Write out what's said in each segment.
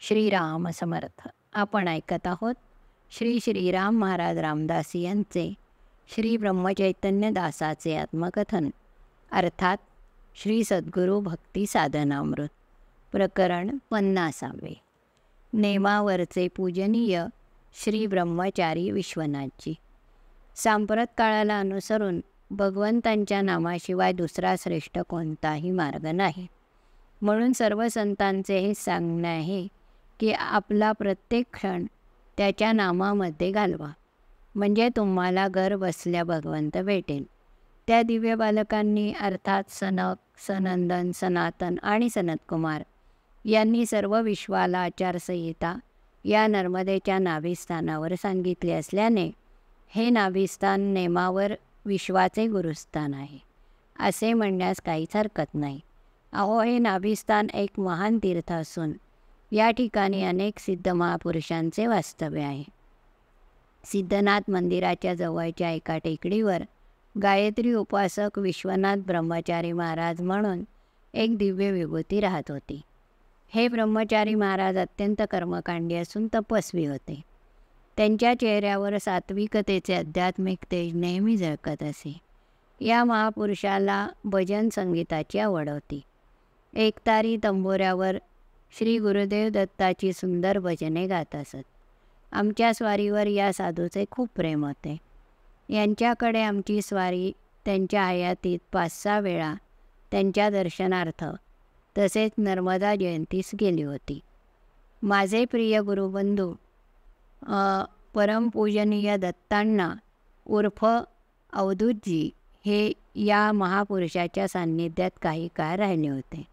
श्रीराम समर्थ. आपण ऐकत आहोत श्री श्रीराम महाराज रामदासी यांचे श्री ब्रह्मचैतन्य दासाचे आत्मकथन, अर्थात श्री सद्गुरू भक्ती साधनामृत, प्रकरण 50. नेमावरचे पूजनीय श्री ब्रह्मचारी विश्वनाथजी. सांप्रत काळाला अनुसरून भगवंतांच्या नामाशिवाय दुसरा श्रेष्ठ कोणताही मार्ग नाही. म्हणून सर्व संतांचे हे सांगणे आहे की आपला प्रत्येक क्षण त्याच्या नामामध्ये घालवा, म्हणजे तुम्हाला घर बसल्या भगवंत भेटेल. त्या दिव्य बालकांनी अर्थात सनक, सनंदन, सनातन आणि सनतकुमार यांनी सर्व विश्वाला आचारसंहिता या नर्मदेच्या नाभिस्थानावर सांगितले असल्याने हे नाभिस्थान नेमावर विश्वाचे गुरुस्थान आहे असे म्हणण्यास काहीच हरकत नाही. अहो, हे नाभिस्थान एक महान तीर्थ असून या ठिकाणी अनेक सिद्ध महापुरुषांचे वास्तव्य आहे. सिद्धनाथ मंदिराच्या जवळच्या एका टेकडीवर गायत्री उपासक विश्वनाथ ब्रह्मचारी महाराज म्हणून एक दिव्य विभूती राहत होती. हे ब्रह्मचारी महाराज अत्यंत कर्मकांडी असून तपस्वी होते. त्यांच्या चेहऱ्यावर सात्विकतेचे आध्यात्मिक तेज नेहमी झळकत असे. या महापुरुषाला भजन संगीताची आवड होती. एकतारी तंबोऱ्यावर श्री गुरुदेव दत्ताची सुंदर भजने गात असत. आमच्या स्वारीवर या साधूचे खूप प्रेम होते. यांच्याकडे आमची स्वारी त्यांच्या हयातीत 5-6 वेळा त्यांच्या दर्शनार्थ तसेच नर्मदा जयंतीस गेली होती. माझे प्रिय गुरुबंधू परमपूजनीय दत्तांना उर्फ अवधूतजी हे या महापुरुषाच्या सान्निध्यात काही काळ राहिले होते.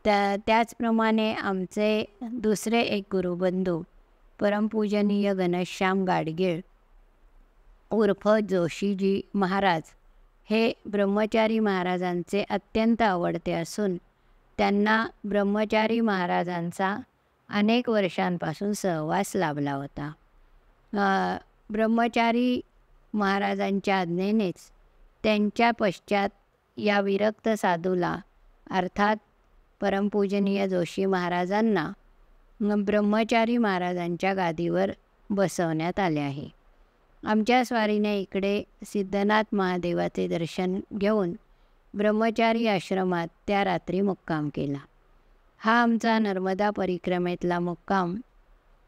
त्याचप्रमाणे आमचे दुसरे एक गुरुबंधू परमपूजनीय घनश्याम गाडगीळ उर्फ जोशीजी महाराज हे ब्रह्मचारी महाराजांचे अत्यंत आवडते असून त्यांना ब्रह्मचारी महाराजांचा अनेक वर्षांपासून सहवास लाभला होता. ब्रह्मचारी महाराजांच्या आज्ञेनेच त्यांच्या पश्चात या विरक्त साधूला अर्थात परमपूजनीय जोशी महाराजांना ब्रह्मचारी महाराजांच्या गादीवर बसवण्यात आले आहे. आमच्या स्वारीने इकडे सिद्धनाथ महादेवाचे दर्शन घेऊन ब्रह्मचारी आश्रमात त्या रात्री मुक्काम केला. हा आमचा नर्मदा परिक्रमेतला मुक्काम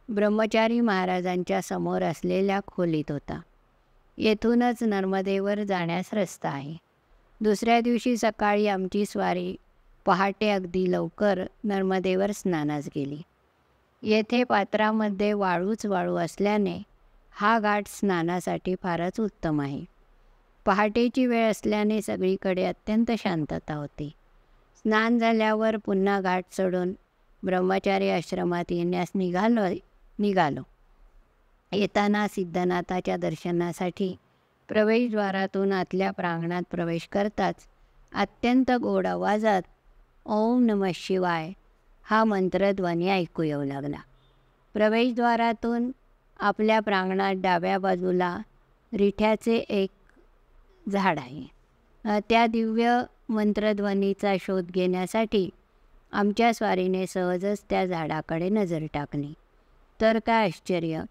ब्रह्मचारी महाराजांच्या समोर असलेल्या खोलीत होता. येथूनच नर्मदेवर जाण्यास रस्ता आहे. दुसऱ्या दिवशी सकाळी आमची स्वारी पहाटे अगदी लवकर नर्मदेवर स्नानास गेली. येथे पात्रामध्ये वाळूच वाळू असल्याने हा घाट स्नानासाठी फारच उत्तम आहे. पहाटेची वेळ असल्याने सगळीकडे अत्यंत शांतता होती. स्नान झाल्यावर पुन्हा घाट चढून ब्रह्मचारी आश्रमात येण्यास निघालो. येताना सिद्धनाथाच्या दर्शनासाठी प्रवेशद्वारातून आतल्या प्रांगणात प्रवेश करताच अत्यंत गोड आवाजात ओम नमः शिवाय हा मंत्रध्वनी ऐकू येऊ लागला. प्रवेशद्वारातून आपल्या प्रांगणात डाव्या बाजूला रिठ्याचे एक झाड आहे. त्या दिव्य मंत्रध्वनीचा शोध घेण्यासाठी आमच्या स्वारीने सहजच त्या झाडाकडे नजर टाकली. तर काय आश्चर्य,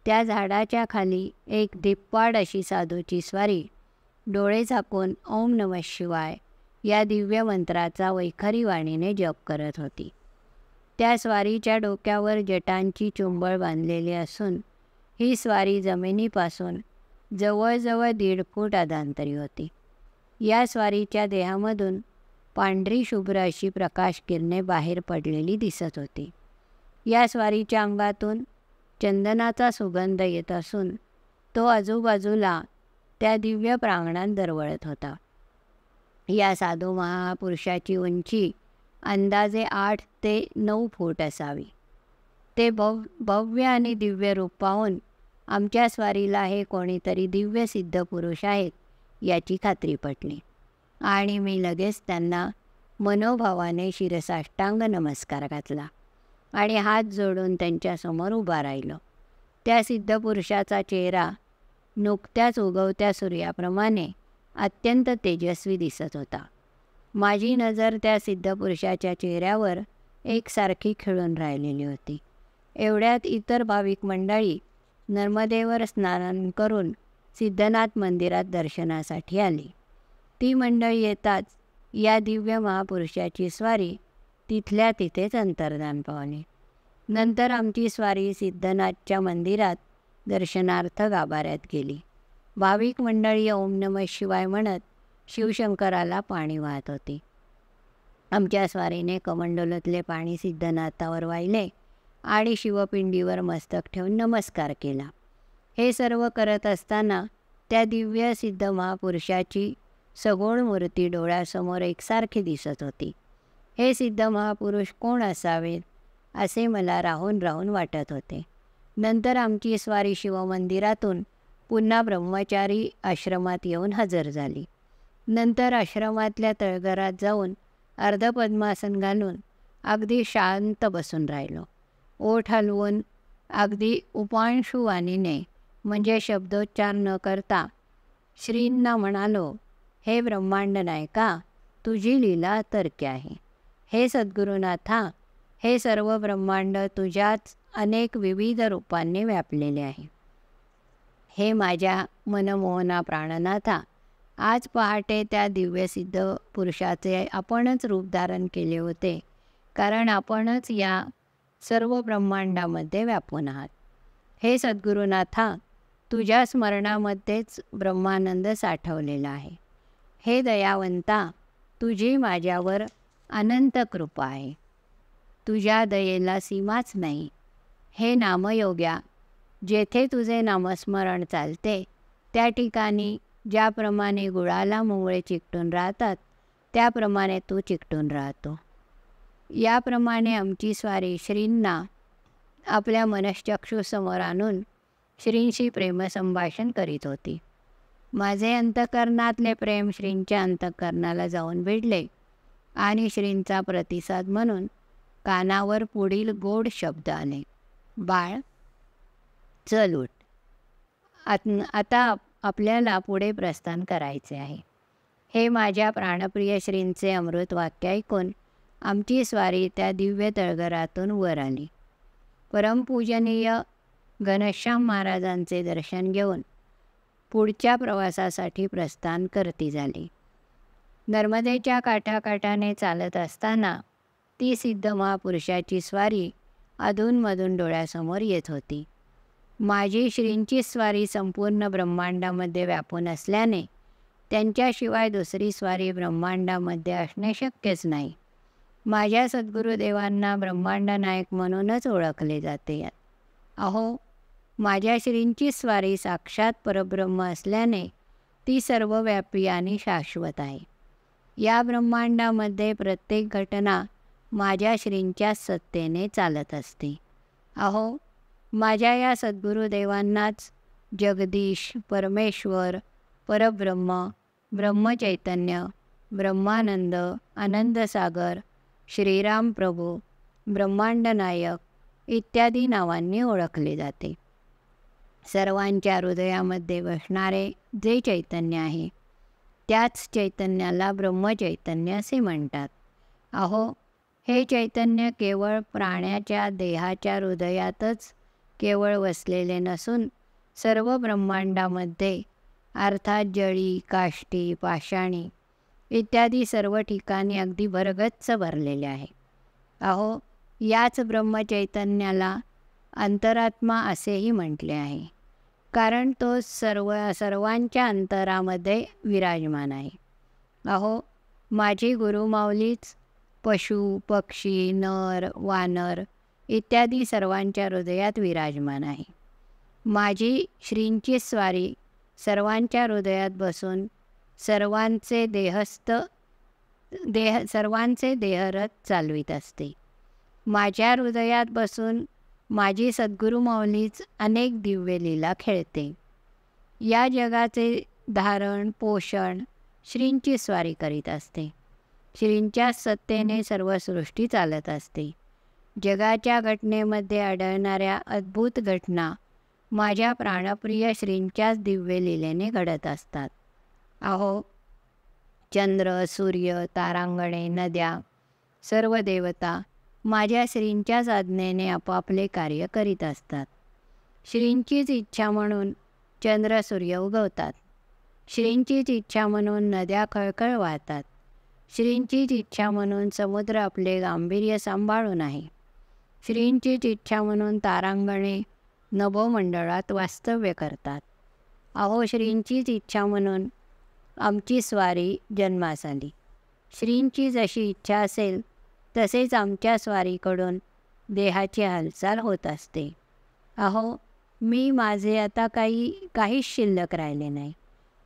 त्या झाडाच्या खाली एक धिप्पाड अशी साधूची स्वारी डोळे झाकून ओम नमः शिवाय या दिव्य मंत्राचा वैखरी वाणीने जप करत होती. त्या स्वारीच्या डोक्यावर जटांची चुंबळ बांधलेली असून ही स्वारी जमिनीपासून जवळजवळ 1.5 फूट अधांतरी होती. या स्वारीच्या देहामधून पांढरी शुभ्र अशी प्रकाश किरणे बाहेर पडलेली दिसत होती. या स्वारीच्या अंगातून चंदनाचा सुगंध येत असून तो आजूबाजूला त्या दिव्य प्रांगणात दरवळत होता. या साधू महापुरुषाची उंची अंदाजे 8 ते 9 फूट असावी. ते भव्य आणि दिव्य रूप पाहून आमच्या स्वारीला हे कोणीतरी दिव्य सिद्ध पुरुष आहेत याची खात्री पटली आणि मी लगेच त्यांना मनोभावाने शिरसाष्टांग नमस्कार घातला आणि हात जोडून त्यांच्यासमोर उभा राहिलो. त्या सिद्ध पुरुषाचा चेहरा नुकत्याच उगवत्या सूर्याप्रमाणे अत्यंत तेजस्वी दिसत होता. माझी नजर त्या सिद्ध पुरुषाच्या चेहऱ्यावर एकसारखी खेळून राहिलेली होती. एवढ्यात इतर भाविक मंडळी नर्मदेवर स्नान करून सिद्धनाथ मंदिरात दर्शनासाठी आली. ती मंडळी येताच या दिव्य महापुरुषाची स्वारी तिथल्या तिथेच अंतर्धान पावली. नंतर आमची स्वारी सिद्धनाथच्या मंदिरात दर्शनार्थ गाभाऱ्यात गेली. भाविक मंडळी ओम नमः शिवाय म्हणत शिवशंकराला पाणी वाहत होती. आमच्या स्वारीने कमंडलोतले पाणी सिद्धनाथावर वाहिले आणि शिवपिंडीवर मस्तक ठेवून नमस्कार केला. हे सर्व करत असताना त्या दिव्य सिद्ध महापुरुषाची सगुण मूर्ती डोळ्यासमोर एकसारखी दिसत होती. हे सिद्ध महापुरुष कोण असावेत असे मला राहून राहून वाटत होते. नंतर आमची स्वारी शिवमंदिरातून पुन्हा ब्रह्मचारी आश्रमात येऊन हजर झाली. नंतर आश्रमातल्या तळघरात जाऊन अर्धपद्मासन घालून अगदी शांत बसून राहिलो. ओठ हलवून अगदी उपांशुवाणीने म्हणजे शब्दोच्चार न करता श्रींना म्हणालो, हे ब्रह्मांड नायका, तुझी लीला तर्क्य आहे. हे सद्गुरुनाथा, हे सर्व ब्रह्मांड तुझ्याच अनेक विविध रूपांनी व्यापलेले आहे. हे माझ्या मनमोहना प्राणनाथा, आज पहाटे त्या दिव्यसिद्ध पुरुषाचे आपणच रूप धारण केले होते, कारण आपणच या सर्व ब्रह्मांडामध्ये व्यापून आहात. हे सद्गुरुनाथा, तुझ्या स्मरणामध्येच ब्रह्मानंद साठवलेला आहे. हे दयावंता, तुझी माझ्यावर अनंत कृपा आहे. तुझ्या दयेला सीमाच नाही. हे नामयोग्या, जेथे तुझे नामस्मरण चालते त्या ठिकाणी ज्याप्रमाणे गुळाला मुंगळे चिकटून राहतात त्याप्रमाणे तू चिकटून राहतो. याप्रमाणे आमची स्वारी श्रींना आपल्या मनश्चक्षुसमोर आणून श्रींशी प्रेमसंभाषण करीत होती. माझे अंतःकरणातले प्रेम श्रींच्या अंतःकरणाला जाऊन भिडले आणि श्रींचा प्रतिसाद म्हणून कानावर पुढील गोड शब्द आले, बाळ चल उठ. आता आपल्याला पुढे प्रस्थान करायचे आहे. हे माझ्या प्राणप्रिय श्रींचे अमृत वाक्य ऐकून आमची स्वारी त्या दिव्य तळघरातून वर आली. परमपूजनीय घनश्याम महाराजांचे दर्शन घेऊन पुढच्या प्रवासासाठी प्रस्थान करती झाली. नर्मदेच्या काठाकाठाने चालत असताना ती सिद्ध महापुरुषाची स्वारी अधूनमधून डोळ्यासमोर येत होती. माझी श्रींची स्वारी संपूर्ण ब्रह्मांडामध्ये व्यापून असल्याने त्यांच्याशिवाय दुसरी स्वारी ब्रह्मांडामध्ये असणे शक्यच नाही. माझ्या सद्गुरुदेवांना ब्रह्मांड नायक म्हणूनच ओळखले जाते. अहो, माझ्या श्रींची स्वारी साक्षात परब्रह्म असल्याने ती सर्वव्यापी आणि शाश्वत आहे. या ब्रह्मांडामध्ये प्रत्येक घटना माझ्या श्रींच्याच सत्तेने चालत असते. अहो, माझ्या या सद्गुरुदेवांनाच जगदीश, परमेश्वर, परब्रह्म, ब्रह्मचैतन्य, ब्रह्मानंद, आनंदसागर, श्रीराम प्रभू, ब्रह्मांड नायक इत्यादी नावांनी ओळखले जाते. सर्वांच्या हृदयामध्ये बसणारे जे चैतन्य आहे त्याच चैतन्याला ब्रह्मचैतन्य असे म्हणतात. अहो, हे चैतन्य केवळ प्राण्याच्या देहाच्या हृदयातच केवळ वसलेले नसून सर्व ब्रह्मांडामध्ये अर्थात जळी, काष्टी, पाषाणी इत्यादी सर्व ठिकाणी अगदी भरगच्च भरलेले आहे. अहो, याच ब्रह्मचैतन्याला अंतरात्मा असेही म्हटले आहे, कारण तो सर्वांच्या अंतरामध्ये विराजमान आहे. अहो, माझी गुरुमाऊलीच पशु, पक्षी, नर, वानर इत्यादी सर्वांच्या हृदयात विराजमान आहे. माझी श्रींची स्वारी सर्वांच्या हृदयात बसून सर्वांचे देहरथ चालवित असते. माझ्या हृदयात बसून माझी सद्गुरुमाऊलीच अनेक दिव्य लीला खेळते. या जगाचे धारण पोषण श्रींची स्वारी करीत असते. श्रींच्या सत्तेने सर्व सृष्टी चालत असते. जगाच्या घटनेमध्ये आढळणाऱ्या अद्भुत घटना माझ्या प्राणप्रिय श्रींच्याच दिव्य लीलेने घडत असतात. अहो, चंद्र, सूर्य, तारांगणे, नद्या, सर्व देवता, माझ्या श्रींच्याच आज्ञेने आपापले कार्य करीत असतात. श्रींचीच इच्छा म्हणून चंद्र सूर्य उगवतात. श्रींचीच इच्छा म्हणून नद्या खळखळ वाहतात. श्रींचीच इच्छा म्हणून समुद्र आपले गांभीर्य सांभाळून आहे. श्रींचीच इच्छा म्हणून तारांगणे नभोमंडळात वास्तव्य करतात. अहो, श्रींचीच इच्छा म्हणून आमची स्वारी जन्मास आली. श्रींची जशी इच्छा असेल तसेच आमच्या स्वारीकडून देहाची हालचाल होत असते. अहो, मी माझे आता काहीच शिल्लक राहिले नाही.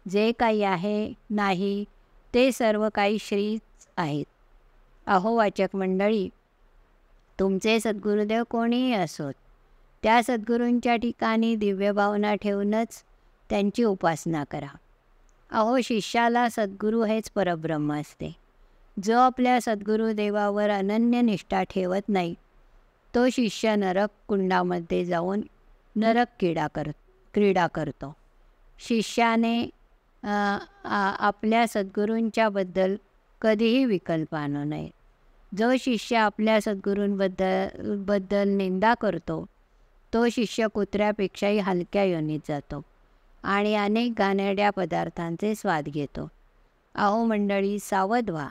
जे काही आहे नाही ते सर्व काही श्रीच आहेत. अहो वाचक मंडळी, तुमचे सद्गुरुदेव कोणीही असोत, त्या सद्गुरूंच्या ठिकाणी दिव्य भावना ठेवूनच त्यांची उपासना करा. अहो, शिष्याला सद्गुरू हेच परब्रह्म असते. जो आपल्या सद्गुरुदेवावर अनन्य निष्ठा ठेवत नाही तो शिष्य नरक कुंडामध्ये जाऊन नरक क्रीडा करतो. शिष्याने आपल्या सद्गुरूंच्याबद्दल कधीही विकल्प आणू नये. जो शिष्य आपल्या सद्गुरूंबद्दल निंदा करतो तो शिष्य कुत्र्यापेक्षाही हलक्या योनीत जातो आणि अनेक घाणेरड्या पदार्थांचे स्वाद घेतो. अहो मंडळी, सावध व्हा.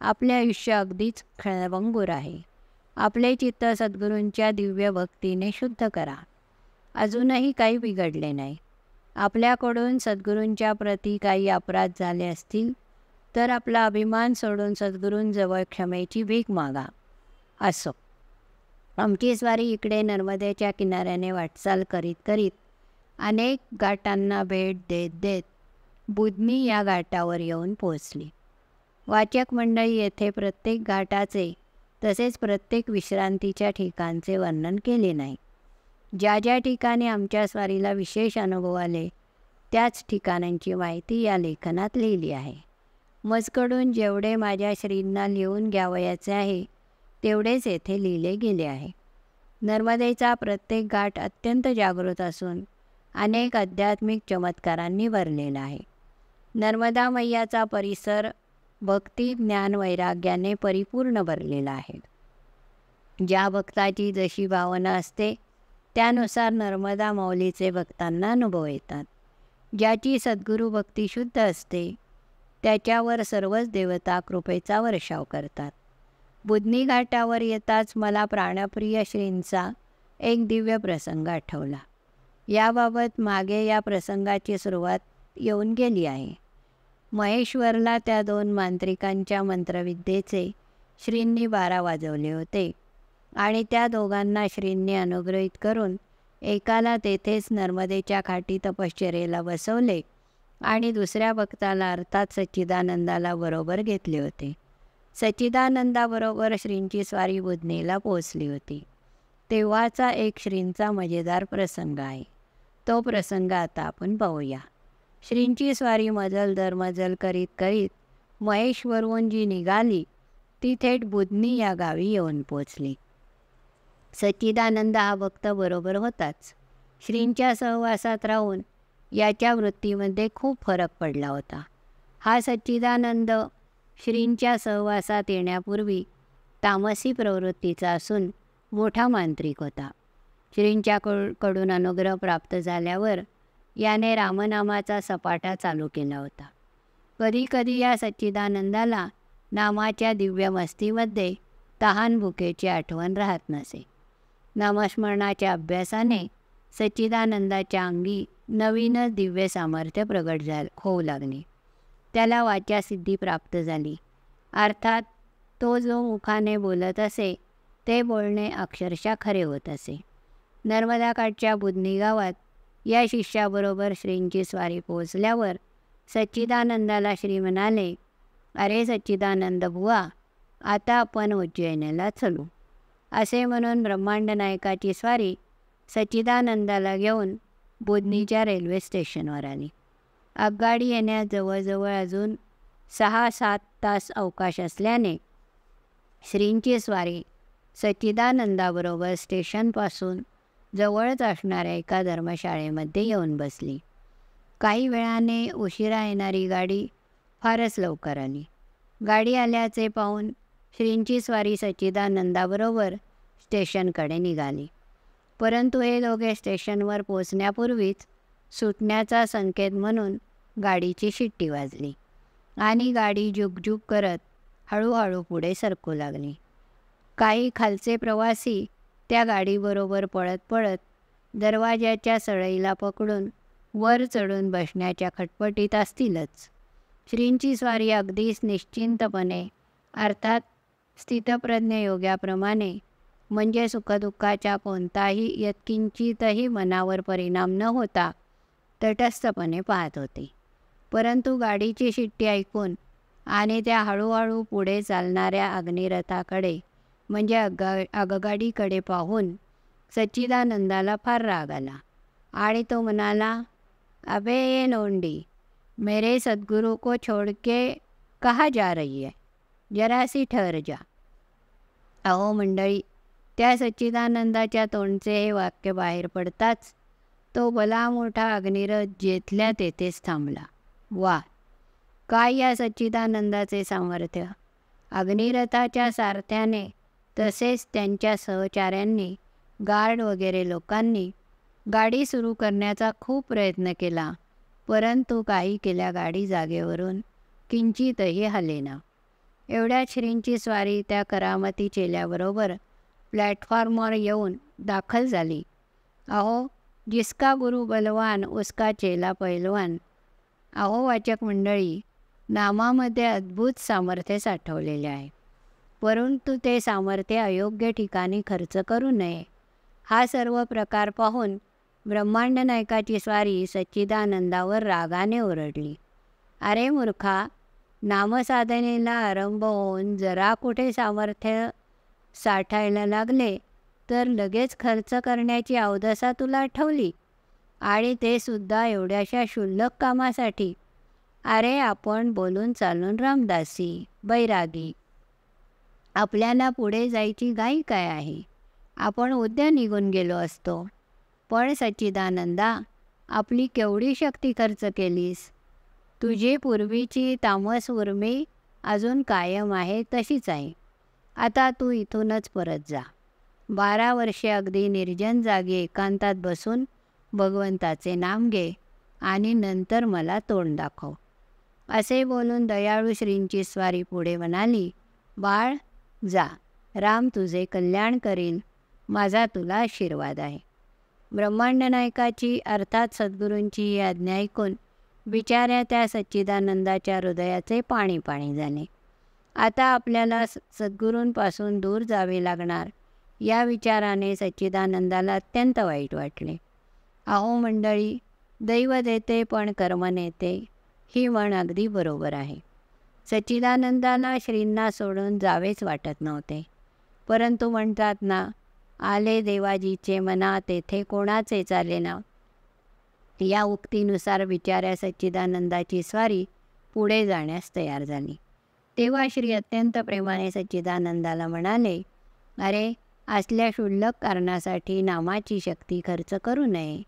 आपले आयुष्य अगदीच क्षणभंगूर आहे. आपले चित्त सद्गुरूंच्या दिव्य भक्तीने शुद्ध करा. अजूनही काही बिघडले नाही. आपल्याकडून सद्गुरूंच्या प्रती काही अपराध झाले असतील तर आपला अभिमान सोडून सद्गुरूंजवळ क्षमेची भीक मागा. असो, आमची स्वारी इकडे नर्मदेच्या किनाऱ्याने वाटचाल करीत करीत अनेक घाटांना भेट देत देत बुधनी या घाटावर येऊन पोहोचली. वाचक मंडळी, येथे प्रत्येक घाटाचे तसेच प्रत्येक विश्रांतीच्या ठिकाणचे वर्णन केले नाही. ज्या ज्या ठिकाणी आमच्या स्वारीला विशेष अनुभव आले त्याच ठिकाणांची माहिती या लेखनात लिहिली आहे. मजकडून जेवढे माझ्या श्रींना लिहून घ्यावयाचे आहे तेवढेच येथे लिहिले गेले आहे. नर्मदेचा प्रत्येक घाट अत्यंत जागृत असून अनेक आध्यात्मिक चमत्कारांनी भरलेला आहे. नर्मदा मैयाचा परिसर भक्ती, ज्ञान, वैराग्याने परिपूर्ण भरलेला आहे. ज्या भक्ताची जशी भावना असते त्यानुसार नर्मदा माऊलीचे भक्तांना अनुभव येतात. ज्याची सद्गुरू भक्ती शुद्ध असते त्याच्यावर सर्वच देवता कृपेचा वर्षाव करतात. बुधनी घाटावर येताच मला प्राणप्रिय श्रींचा एक दिव्य प्रसंग आठवला. याबाबत मागे या प्रसंगाची सुरुवात येऊन गेली आहे. महेश्वरला त्या 2 मांत्रिकांच्या मंत्रविद्येचे श्रींनी 12 वाजवले होते आणि त्या दोघांना श्रींनी अनुग्रहित करून एकाला तेथेच नर्मदेच्या काठी तपश्चर्येला बसवले आणि दुसऱ्या भक्ताला अर्थात सच्चिदानंदाला बरोबर घेतले होते. सच्चिदानंदाबरोबर श्रींची स्वारी बुधनीला पोहोचली होती. तेव्हाचा एक श्रींचा मजेदार प्रसंग आहे. तो प्रसंग आता आपण पाहूया. श्रींची स्वारी मजल दर मजल करीत करीत महेश्वरहून जी निघाली ती थेट बुधनी या गावी येऊन पोचली. सच्चिदानंद हा भक्त बरोबर होताच. श्रींच्या सहवासात राहून याच्या वृत्तीमध्ये खूप फरक पडला होता. हा सच्चिदानंद श्रींच्या सहवासात येण्यापूर्वी तामसी प्रवृत्तीचा असून मोठा मांत्रिक होता. श्रींच्याकडून अनुग्रह प्राप्त झाल्यावर याने रामनामाचा सपाटा चालू केला होता. कधीकधी या सच्चिदानंदाला नामाच्या दिव्य मस्तीमध्ये तहान भुकेची आठवण राहत नसे. नामस्मरणाच्या अभ्यासाने सच्चिदानंदाच्या अंगी नवीनच दिव्य सामर्थ्य प्रगट होऊ लागले. त्याला वाचासिद्धी प्राप्त झाली. अर्थात तो जो मुखाने बोलत असे ते बोलणे अक्षरशः खरे होत असे. नर्मदाकाठच्या बुधनी गावात या शिष्याबरोबर श्रींची स्वारी पोहोचल्यावर सच्चिदानंदाला श्री म्हणाले, "अरे सच्चिदानंद बुवा, आता आपण उज्जैनीला चलू." असे म्हणून ब्रह्मांड नायकाची स्वारी सच्चिदानंदाला घेऊन बुधनीच्या रेल्वे स्टेशनवर आली. आगगाडी येण्यास जवळजवळ अजून 6-7 तास अवकाश असल्याने श्रींची स्वारी सच्चिदानंदाबरोबर स्टेशनपासून जवळच असणाऱ्या एका धर्मशाळेमध्ये येऊन बसली. काही वेळाने उशिरा येणारी गाडी फारच लवकर आली. गाडी आल्याचे पाहून श्रींची स्वारी सच्चिदानंदाबरोबर स्टेशनकडे निघाली. परंतु हे दोघे स्टेशनवर पोचण्यापूर्वीच सुटण्याचा संकेत म्हणून गाडीची शिट्टी वाजली आणि गाडी जुगजुग करत हळूहळू पुढे सरकू लागली. काही खालचे प्रवासी त्या गाडीबरोबर पळत पळत दरवाजाच्या सळईला पकडून वर चढून बसण्याच्या खटपटीत असतीलच. श्रींची स्वारी अगदीच निश्चिंतपणे, अर्थात स्थितप्रज्ञ योग्याप्रमाणे, म्हणजे सुखदुःखाचा कोणताही यत्किंचितही मनावर परिणाम न होता तटस्थपणे पाहत होती. परंतु गाडीची शिट्टी ऐकून आणि त्या हळूहळू पुढे चालणाऱ्या अग्निरथाकडे म्हणजे आगगाडीकडे पाहून सच्चिदानंदाला फार राग आला आणि तो म्हणाला, अबे ये नोंडी, मेरे सद्गुरु को छोड़ के कहाँ जा रही है, जरा सी ठहर जा. अहो मंडळी, त्या सच्चिदानंदाच्या तोंडचे हे वाक्य बाहेर पडताच तो भला मोठा अग्निरथ जेथल्या तेथेच थांबला. वा, काय या सच्चिदानंदाचे सामर्थ्य! अग्निरथाच्या सारथ्याने तसेच त्यांच्या सहचाऱ्यांनी, गार्ड वगैरे लोकांनी गाडी सुरू करण्याचा खूप प्रयत्न केला, परंतु काही केल्या गाडी जागेवरून किंचितही हलेना. एवढ्यात श्रींची स्वारी त्या करामती चेल्याबरोबर प्लॅटफॉर्मवर येऊन दाखल झाली. अहो, जिसका गुरु बलवान उसका चेला पैलवान. अहो वाचक मंडळी, नामामध्ये अद्भुत सामर्थ्य साठवलेले आहे, परंतु ते सामर्थ्य अयोग्य ठिकाणी खर्च करू नये. हा सर्व प्रकार पाहून ब्रह्मांड नायकाची स्वारी सच्चिदानंदावर रागाने ओरडली. अरे मूर्खा, नामसाधनेला आरंभ होऊन जरा कुठे सामर्थ्य साठायला लागले तर लगेच खर्च करण्याची अवदसा तुला आठवली, आणि ते सुद्धा एवढ्याशा क्षुल्लक कामासाठी. अरे आपण बोलून चालून रामदासी, बैरागी. आपल्याला पुढे जायची घाई काय आहे? आपण उद्या निघून गेलो असतो. पण सच्चिदानंदा, आपली केवढी शक्ती खर्च केलीस. तुझी पूर्वीची तामस उर्मी अजून कायम आहे तशीच आहे. आता तू इथूनच परत जा. 12 वर्षे अगदी निर्जन जागी एकांतात बसून भगवंताचे नाम घे आणि नंतर मला तोंड दाखव. असे बोलून दयाळू श्रींची स्वारी पुढे म्हणाली, बाळ जा, राम तुझे कल्याण करील, माझा तुला आशीर्वाद आहे. ब्रह्मांड नायकाची अर्थात सद्गुरूंची ही आज्ञा ऐकून बिचाऱ्या त्या सच्चिदानंदाच्या हृदयाचे पाणी पाणी झाले. आता आपल्याला सद्गुरूंपासून दूर जावे लागणार या विचाराने सच्चिदानंदाला अत्यंत वाईट वाटले. अहो मंडळी, दैव देते पण कर्म नेते, ही म्हण अगदी बरोबर आहे. सच्चिदानंदाला श्रींना सोडून जावेच वाटत नव्हते, परंतु म्हणतात ना, आले देवाजीचे मना तेथे कोणाचे चालेना. या उक्तीनुसार बिचाऱ्या सच्चिदानंदाची स्वारी पुढे जाण्यास तयार झाली. तेव्हा श्री अत्यंत प्रेमाने सच्चिदानंदाला म्हणाले, अरे असल्या क्षुल्लक कारणासाठी नामाची शक्ती खर्च करू नये.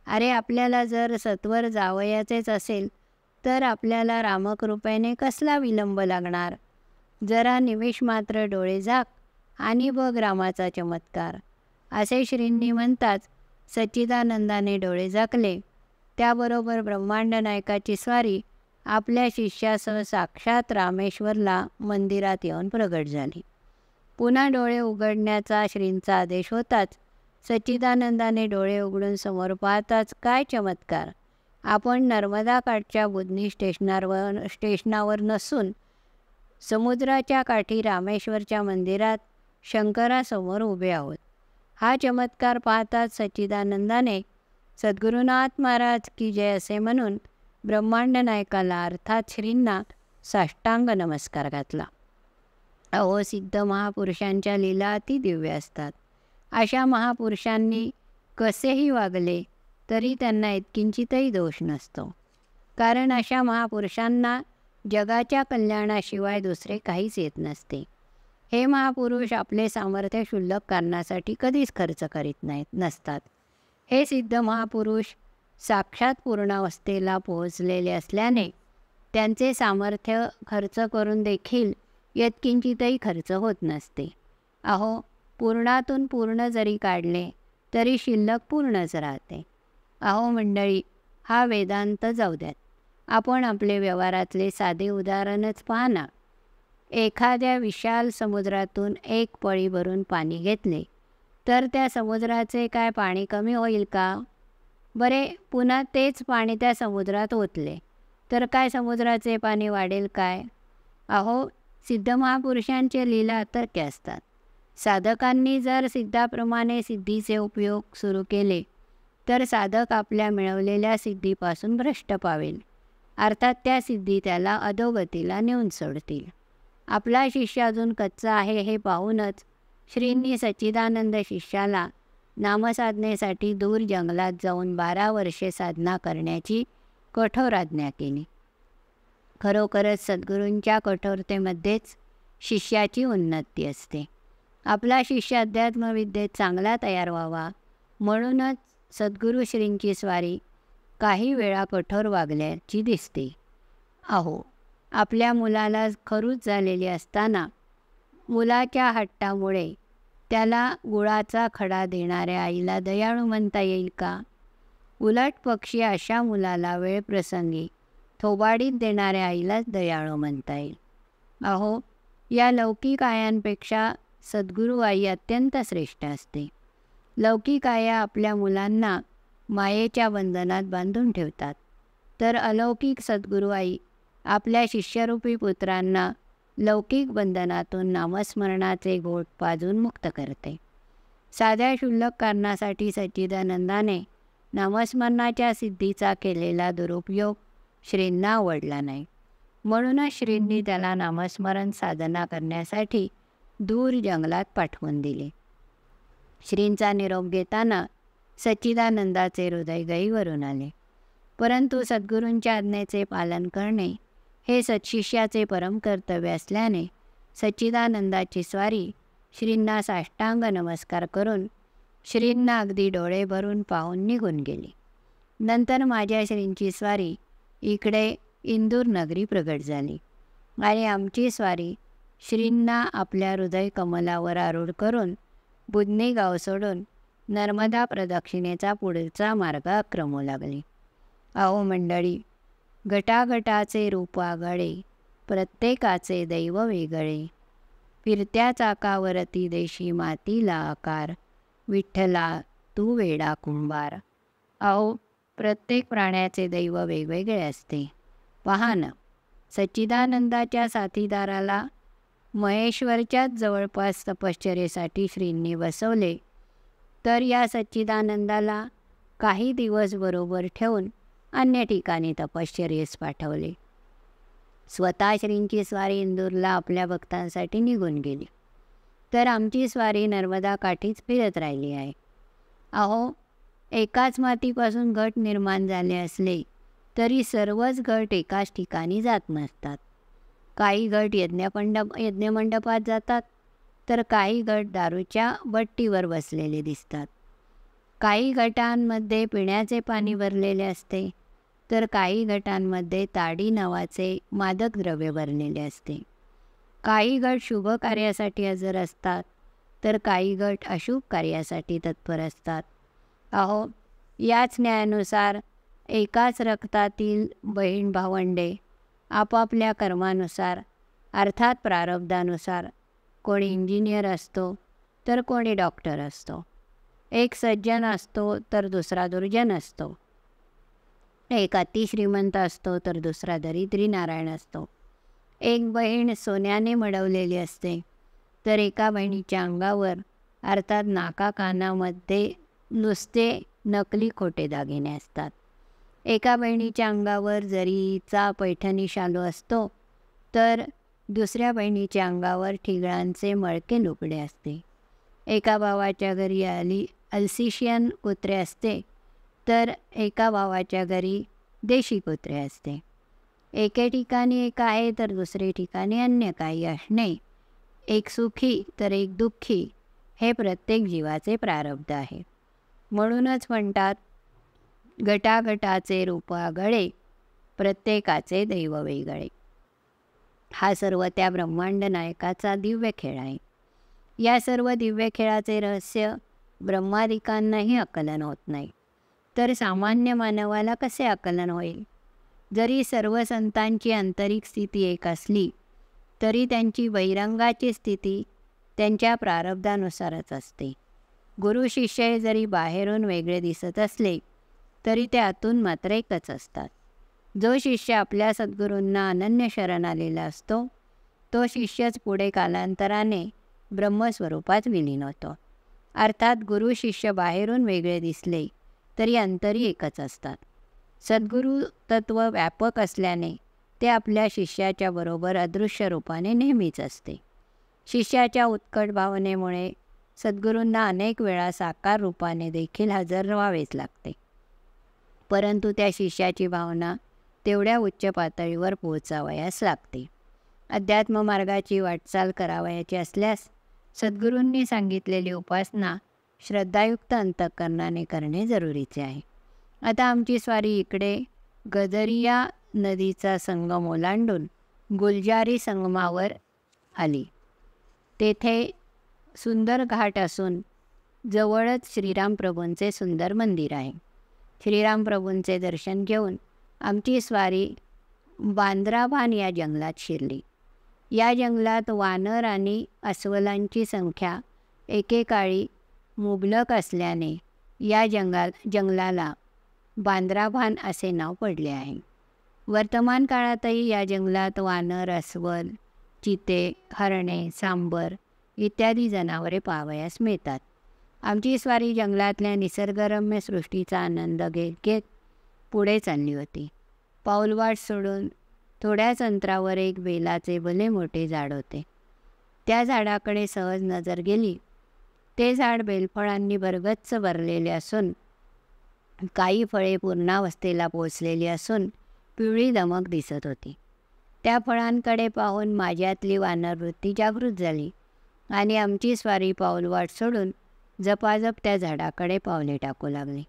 अरे आपल्याला जर सत्वर जावयाचेच असेल तर आपल्याला रामकृपेने कसला विलंब लागणार. जरा निमिष मात्र डोळे झाक आणि बघ रामाचा चमत्कार. असे श्रींनी म्हणताच सच्चिदानंदाने डोळे झाकले. त्याबरोबर ब्रह्मांड नायकाची स्वारी आपल्या शिष्यासह साक्षात रामेश्वरला मंदिरात येऊन प्रगट झाली. पुन्हा डोळे उघडण्याचा श्रींचा आदेश होताच सच्चिदानंदाने डोळे उघडून समोर पाहताच काय चमत्कार! आपण नर्मदा काठच्या बुधनी स्टेशनावर नसून समुद्राच्या काठी रामेश्वरच्या मंदिरात शंकरासमोर उभे आहोत. हा चमत्कार पाहताच सच्चिदानंदाने सद्गुरुनाथ महाराज की जय असे म्हणून ब्रह्मांड नायकाला अर्थात श्रींना साष्टांग नमस्कार घातला. अहो, सिद्ध महापुरुषांच्या लीला अतिदिव्य असतात. अशा महापुरुषांनी कसेही वागले तरी त्यांना इतकिंचितही दोष नसतो, कारण अशा महापुरुषांना जगाच्या कल्याणाशिवाय दुसरे काहीच येत नसते. हे महापुरुष आपले सामर्थ्य क्षुल्लक कारणासाठी कधीच खर्च करीत नसतात. हे सिद्ध महापुरुष साक्षात पूर्णावस्थेला पोहोचलेले असल्याने त्यांचे सामर्थ्य खर्च करून देखील यत्किंचितही खर्च होत नसते. अहो, पूर्णातून पूर्ण जरी काढले तरी शिल्लक पूर्णच राहते. अहो मंडळी, हा वेदांत जाऊ द्यात. आपण आपले व्यवहारातले साधे उदाहरणच पहा ना. एखाद्या विशाल समुद्रातून एक पळी भरून पाणी घेतले तर त्या समुद्राचे काय पाणी कमी होईल का? बरे, पुन्हा तेच पाणी त्या समुद्रात ओतले तर काय समुद्राचे पाणी वाढेल काय? अहो, सिद्ध महापुरुषांचे लीला अतर्क्य असतात. साधकांनी जर सिद्धाप्रमाणे सिद्धीचे उपयोग सुरू केले तर साधक आपल्या मिळवलेल्या सिद्धीपासून भ्रष्ट पावेल. अर्थात त्या सिद्धी त्याला अधोगतीला नेऊन सोडतील. आपला शिष्य अजून कच्चा आहे हे पाहूनच श्रींनी सच्चिदानंद शिष्याला नामसाधनेसाठी दूर जंगलात जाऊन 12 वर्षे साधना करण्याची कठोर आज्ञा केली. खरोखरच सद्गुरूंच्या कठोरतेमध्येच शिष्याची उन्नती असते. आपला शिष्य अध्यात्मविद्येत चांगला तयार व्हावा म्हणूनच सद्गुरू श्रींची स्वारी काही वेळा कठोर वागल्याची दिसते. अहो, आपल्या मुलाला खरूच झालेली असताना मुलाच्या हट्टामुळे त्याला गुळाचा खडा देणाऱ्या आईला दयाळू म्हणता येईल का? उलट पक्षी अशा मुलाला वेळप्रसंगी थोबाडीत देणाऱ्या आईलाच दयाळू म्हणता येईल. अहो, या लौकिक आयांपेक्षा सद्गुरू आई अत्यंत श्रेष्ठ असते. लौकिक आया आपल्या मुलांना मायेच्या बंधनात बांधून ठेवतात, तर अलौकिक सद्गुरू आई आपल्या शिष्यरूपी पुत्रांना लौकिक बंधनातून नामस्मरणाचे घोट पाजून मुक्त करते. साध्या क्षुल्लक कारणासाठी सच्चिदानंदाने नामस्मरणाच्या सिद्धीचा केलेला दुरुपयोग श्रींना आवडला नाही. म्हणूनच श्रींनी त्याला नामस्मरण साधना करण्यासाठी दूर जंगलात पाठवून दिले. श्रींचा निरोप घेताना सच्चिदानंदाचे हृदय गहिवरून आले. परंतु सद्गुरूंच्या आज्ञेचे पालन करणे हे सत्शिष्याचे परम कर्तव्य असल्याने सच्चिदानंदाची स्वारी श्रींना साष्टांग नमस्कार करून श्रींना अगदी डोळे भरून पाहून निघून गेली. नंतर माझ्या श्रींची स्वारी इकडे इंदूर नगरी प्रगट झाली आणि आमची स्वारी श्रींना आपल्या हृदय कमलावर आरूढ करून बुधनी गाव सोडून नर्मदा प्रदक्षिणेचा पुढचा मार्ग आक्रमू लागली. अहो मंडळी, गटागटाचे रूप आगळे, प्रत्येकाचे दैव वेगळे. फिरत्या चाकावरती देशी मातीला आकार, विठ्ठला तू वेडा कुंभार. अहो, प्रत्येक प्राण्याचे दैव वेगवेगळे असते. पहा ना, सच्चिदानंदाच्या साथीदाराला महेश्वरच्याच जवळपास तपश्चर्येसाठी श्रींनी बसवले, तर या सच्चिदानंदाला काही दिवस बरोबर ठेवून अन्य ठिकाणी तपश्चर्येस पाठवले. स्वतः श्रींची स्वारी इंदूरला आपल्या भक्तांसाठी निघून गेली, तर आमची स्वारी नर्मदा काठीच फिरत राहिली आहे. अहो, एकाच मातीपासून गट निर्माण झाले असले तरी सर्वच गट एकाच ठिकाणी जात नसतात. काही गट यज्ञमंडपात जातात, तर काही गट दारूच्या बट्टीवर बसलेले दिसतात. काही गटांमध्ये पिण्याचे पाणी भरलेले असते, तर काही गटांमध्ये ताडी नावाचे मादक द्रव्य भरलेले असते. काही गट शुभ कार्यासाठी हजर असतात, तर काही गट अशुभ कार्यासाठी तत्पर असतात. अहो, याच न्यायानुसार एकाच रक्तातील बहीण भावंडे आपापल्या कर्मानुसार अर्थात प्रारब्धानुसार कोणी इंजिनियर असतो तर कोणी डॉक्टर असतो. एक सज्जन असतो तर दुसरा दुर्जन असतो. एक अतिश्रीमंत असतो तर दुसरा दरिद्री नारायण असतो. एक बहीण सोन्याने मडवलेली असते, तर एका बहिणीच्या अंगावर अर्थात नाका कानामध्ये नुसते नकली खोटे दागिने असतात. एका बहिणीच्या अंगावर जरीचा पैठणी शालू असतो, तर दुसऱ्या बहिणीच्या अंगावर ठिगळांचे मळके लुगडे असते. एका भावाच्या घरी अल्सिशियन कुत्रे असते, तर एका भावाच्या घरी देशी कुत्रे असते. एके ठिकाणी एक आहे तर दुसरे ठिकाणी अन्य काही असणे, एक सुखी तर एक दुःखी, हे प्रत्येक जीवाचे प्रारब्ध आहे. म्हणूनच म्हणतात, गटागटाचे रूप आगळे, प्रत्येकाचे दैव वेगळे. हा सर्व त्या ब्रह्मांड नायकाचा दिव्य खेळ आहे. या सर्व दिव्य खेळाचे रहस्य ब्रह्मादिकांनाही आकलन होत नाही, तर सामान्य मानवाला कसे आकलन होईल? जरी सर्व संतांची आंतरिक स्थिती एक असली तरी त्यांची बहिरंगाची स्थिती त्यांच्या प्रारब्धानुसारच असते. गुरु शिष्य जरी बाहेरून वेगळे दिसत असले तरी ते आतून मात्र एकच असतात. जो शिष्य आपल्या सद्गुरूंना अनन्य शरण आलेला असतो तो शिष्यच पुढे कालांतराने ब्रह्मस्वरूपात विलीन होतो. अर्थात गुरु शिष्य बाहेरून वेगळे दिसले तरी अंतरी एकच असतात. सद्गुरू तत्व व्यापक असल्याने ते आपल्या शिष्याच्या बरोबर अदृश्य रूपाने नेहमीच असते. शिष्याच्या उत्कट भावनेमुळे सद्गुरूंना अनेक वेळा साकार रूपाने देखील हजर राहावेच लागते, परंतु त्या शिष्याची भावना तेवढ्या उच्च पातळीवर पोहोचावयास लागते. अध्यात्म मार्गाची वाटचाल करावयाची असल्यास सद्गुरूंनी सांगितलेली उपासना श्रद्धायुक्त अंतःकरणाने करणे जरुरीचे आहे. आता आमची स्वारी इकडे गदरिया नदीचा संगम ओलांडून गुलजारी संगमावर आली. तेथे सुंदर घाट असून जवळच श्रीराम प्रभूंचे सुंदर मंदिर आहे. श्रीराम प्रभूंचे दर्शन घेऊन आमची स्वारी बांद्राभान या जंगलात शिरली. या जंगलात वानर आणि अस्वलांची संख्या एकेकाळी मुबलक असल्याने या जंगलाला बांद्राभान असे नाव पडले आहे. वर्तमान काळातही या जंगलात वानर, अस्वल, चिते, हरणे, सांबर इत्यादी जनावरे पाहावयास मिळतात. आमची स्वारी जंगलातल्या निसर्गरम्य सृष्टीचा आनंद घेत घेत पुढे चालली होती. पाऊलवाट सोडून थोड्याच अंतरावर एक बेलाचे भले मोठे झाड होते. त्या झाडाकडे सहज नजर गेली. ते झाड बेलफळांनी भरगच्च भरलेले असून काही फळे पूर्णावस्थेला पोचलेली असून पिवळी दमक दिसत होती. त्या फळांकडे पाहून माझ्यातली वानरवृत्ती जागृत झाली आणि आमची स्वारी पाऊलवाट सोडून जपाजप त्या झाडाकडे पावले टाकू लागली.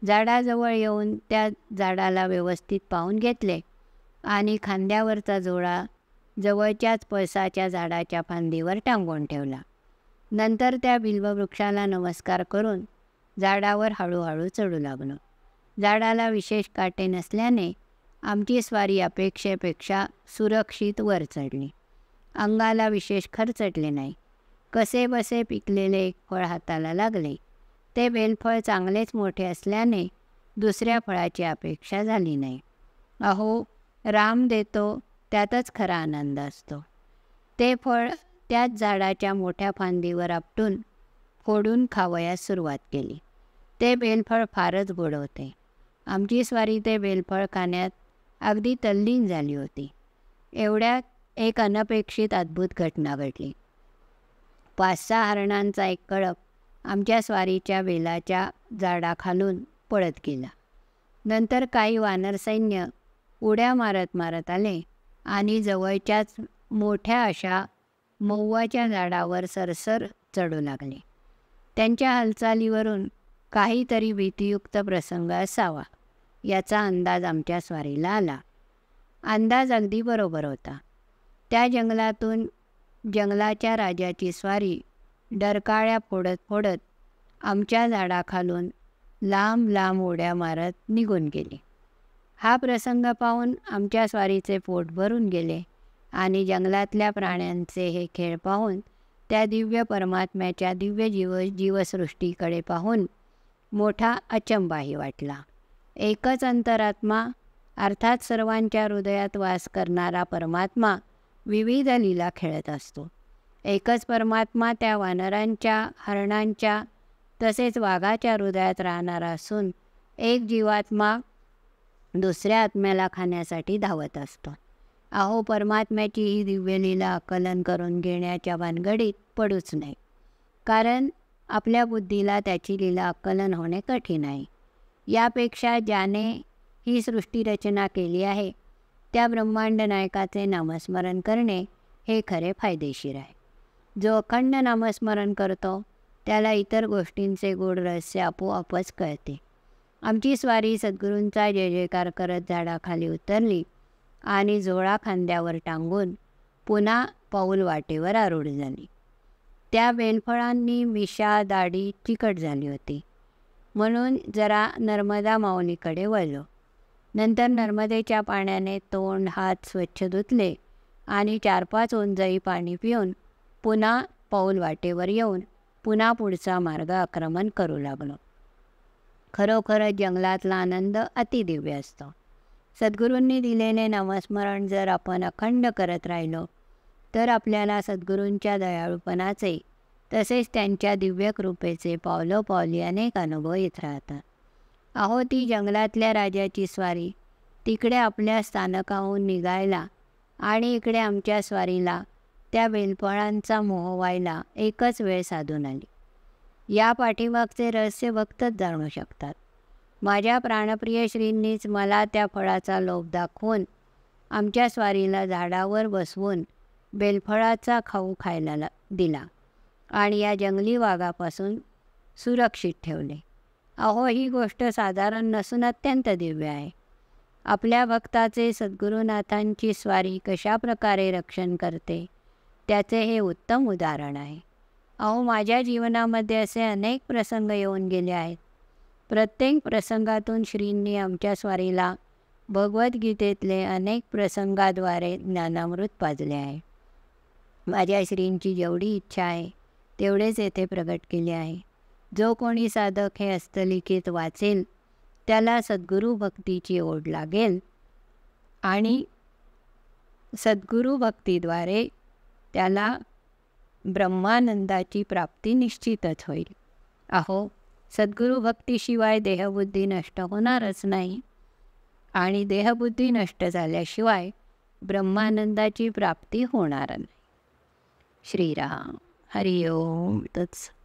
झाडाजवळ येऊन त्या झाडाला व्यवस्थित पाहून घेतले आणि खांद्यावरचा जोळा जवळच्याच पळसाच्या झाडाच्या फांदीवर टांगून ठेवला. नंतर त्या बिल्ववृक्षाला नमस्कार करून झाडावर हळूहळू चढू लागलो. झाडाला विशेष काटे नसल्याने आमची स्वारी अपेक्षेपेक्षा सुरक्षित वर चढली. अंगाला विशेष खरचटले नाही. कसेबसे पिकलेले एक फळ हाताला लागले. ते बेलफळ चांगलेच मोठे असल्याने दुसऱ्या फळाची अपेक्षा झाली नाही. अहो, राम देतो त्यातच खरा आनंद असतो. ते फळ त्याच झाडाच्या मोठ्या फांदीवर आपटून फोडून खावयास सुरुवात केली. ते बेलफळ फारच गोड होते. आमची स्वारी ते बेलफळ खाण्यात अगदी तल्लीन झाली होती. एवढ्यात एक अनपेक्षित अद्भुत घटना घडली. 5-6 हरणांचा एक कळप आमच्या स्वारीच्या बेलाच्या झाडाखालून पळत गेला. नंतर काही वानर सैन्य उड्या मारत मारत आले आणि जवळच्याच मोठ्या अशा महुवाच्या झाडावर सरसर चढू लागले. त्यांच्या हालचालीवरून काहीतरी भीतियुक्त प्रसंग असावा याचा अंदाज आमच्या स्वारीला आला. अंदाज अगदी बरोबर होता. त्या जंगलातून जंगलाच्या राजाची स्वारी डरकाळ्या फोडत फोडत आमच्या झाडाखालून लांब लांब उड्या मारत निघून गेली. हा प्रसंग पाहून आमच्या स्वारीचे पोट भरून गेले आणि जंगलातल्या प्राण्यांचे हे खेळ पाहून त्या दिव्य परमात्म्याच्या दिव्य जीवसृष्टीकडे पाहून मोठा अचंबाही वाटला. एकच अंतरात्मा अर्थात सर्वांच्या हृदयात वास करणारा परमात्मा विविध लीला खेळत असतो. एकच परमात्मा त्या वानरांच्या, हरणांच्या तसेच वाघाच्या हृदयात राहणारा असून एक जीवात्मा दुसऱ्या आत्म्याला खाण्यासाठी धावत असतो. अहो, परमात्म्याची ही दिव्यलीला आकलन करून घेण्याच्या भानगडीत पडूच नाही, कारण आपल्या बुद्धीला त्याची लीला आकलन होणे कठीण आहे. यापेक्षा ज्याने ही सृष्टीरचना केली आहे त्या ब्रह्मांड नायकाचे नामस्मरण करणे हे खरे फायदेशीर आहे. जो अखंड नामस्मरण करतो त्याला इतर गोष्टींचे गोड रहस्य आपोआपच कळते. आमची स्वारी सद्गुरूंचा जय जयकार करत झाडाखाली उतरली आणि जोळा खांद्यावर टांगून पुन्हा पाऊल वाटेवर आरूढ झाली. त्या बेलफळांनी मिशा दाढी चिकट झाली होती, म्हणून जरा नर्मदा माऊलीकडे वळलो. नंतर नर्मदेच्या पाण्याने तोंड हात स्वच्छ धुतले आणि 4-5 ओंजळी पाणी पिऊन पुन्हा पाऊल वाटेवर येऊन पुन्हा पुढचा मार्ग आक्रमण करू लागलो. खरोखर जंगलातला आनंद अतिदिव्य असतो. सद्गुरूंनी दिलेले नामस्मरण जर आपण अखंड करत राहिलो तर आपल्याला सद्गुरूंच्या दयाळूपणाचे तसेच त्यांच्या दिव्य कृपेचे पावलोपावली अनेक अनुभव येत राहतात. अहो, ती जंगलातल्या राजाची स्वारी तिकडे आपल्या स्थानकाहून निघायला आणि इकडे आमच्या स्वारीला त्या बेलफळांचा मोह व्हायला एकच वेळ साधून आली. या पाठीमागचे रहस्य भक्तच जाणू शकतात. माझ्या प्राणप्रिय श्रींनीच मला त्या फळाचा लोभ दाखवून आमच्या स्वारीला झाडावर बसवून बेलफळाचा खाऊ खायला दिला आणि या जंगली वाघापासून सुरक्षित ठेवले. अहो, ही गोष्ट साधारण नसून अत्यंत दिव्य आहे. आपल्या भक्ताचे सद्गुरुनाथांची स्वारी कशा प्रकारे रक्षण करते त्याचे हे उत्तम उदाहरण आहे. अहो, माझ्या जीवनामध्ये असे अनेक प्रसंग येऊन गेले आहेत. प्रत्येक प्रसंगातून श्रींनी आमच्या स्वारीला भगवद्गीतेतले अनेक प्रसंगाद्वारे ज्ञानामृत पाजले आहे. माझ्या श्रींची जेवढी इच्छा आहे तेवढेच येथे प्रगट केले आहे. जो कोणी साधक हे हस्तलिखित वाचेल त्याला सद्गुरू भक्तीची ओढ लागेल आणि सद्गुरू भक्तीद्वारे त्याला ब्रह्मानंदाची प्राप्ती निश्चितच होईल. अहो, सद्गुरू भक्तीशिवाय देहबुद्धी नष्ट होणारच नाही आणि देहबुद्धी नष्ट झाल्याशिवाय ब्रह्मानंदाची प्राप्ती होणार नाही. श्रीराम. हरि ओम तत्सत.